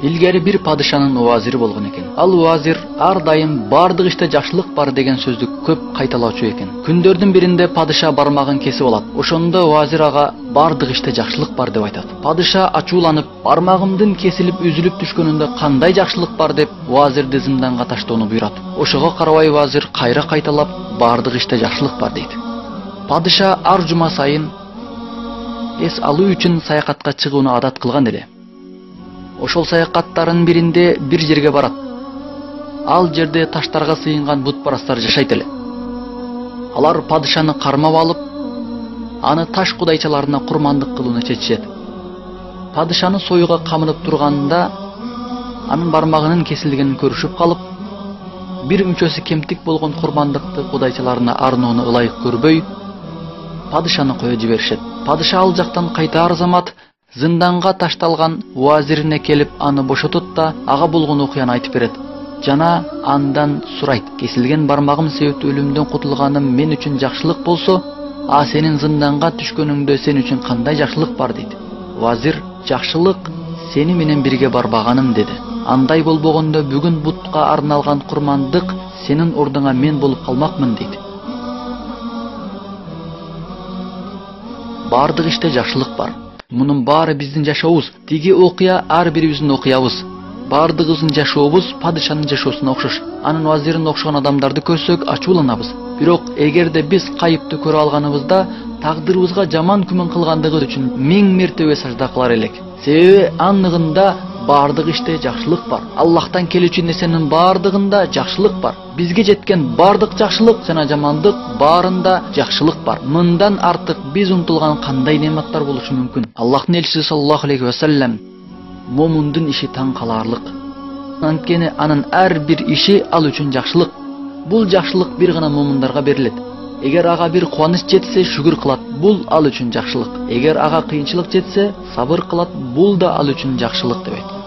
Илгери бир падышанын уазири болгон экен. Ал уазир ар дайым бардык иште жакшылык бар деген сөздү көп кайталоочу экен. Күндөрдүн биринде падыша бармагын кесип алат. Ошондо уазир ага бардык иште жакшылык бар деп айтат. Падыша ачууланып, бармагымдын кесилип үзүлүп түшкөнүндө кандай жакшылык бар деп уазирди зынданга таштоону буйрат. Ошого карабай уазир кайра кайталап бардык иште жакшылык бар дейт. Падыша ар жума сайын эс алуу үчүн саякатка чыгууну адат кылган эле. Ошол саякаттардын биринде бир жерге барат. Ал жерде таштарга сыйынган бутпарастар жашайт эле. Алар падышаны кармап алып, аны таш кудайчаларына курмандык кылууну чечишет. Падышаны союга камынып турганда анын бармагынын кесилгенин көрүшүп калып, бир мүчөсү кемтик болгон курмандыкты кудайчаларына арноону ылайык көрбөй, падышаны кое жиберишет. Падыша ал жактан кайтаар замат зынданга ташталган уазирине келип аны бошотот да ага болгон окуяны айтып берет. Жана андан сурайт: кесилген бармагым себептүү өлүмдөн кутулганым мен үчүн жакшылык болсо, а сенин зынданга түшкөнүңдө сен үчүн кандай жакшылык бар дейт. Уазир: жакшылык сени менен бирге барбаганым деди. Андай болбогондо бүгүн бутка арналган курмандык сенин ордуңа мен болуп калмакмын дейт. Бардык иште жакшылык бар. Мунун баары биздин жашообуз. Тиги окуя ар бирибиздин окуябыз. Бардыгыбыздын жашообуз падышанын жашоосуна окшош. Анын уазирин окшогон адамдарды көрсөк ачууланабыз. Бирок эгерде биз кайыпты көрө алганыбызда тагдырыбызга жаман күмөн кылгандыгы үчүн 1000 мертебе сажда кылар элек. Себеби анныгында бардык иште жакшылык бар. Аллахтан келүүчү нерсенин бардыгында жакшылык бар. Бизге жеткен бардык жакшылык жана жамандык баарында жакшылык бар. Мындан артык биз умтулган кандай нематтар болушу мүмкүн? Аллахтын элчиси саллаллаху алейхи ва саллям момундун иши таң калаарлык. Анткени анын ар бир иши ал үчүн жакшылык. Бул жакшылык бир гана момундарга берилет. Эгер ага бир кубаныч жетсе, шүгүр кылат, бул ал үчүн жакшылык. Эгер ага кыйынчылык жетсе, сабыр кылат, бул да ал үчүн жакшылык деп айтат.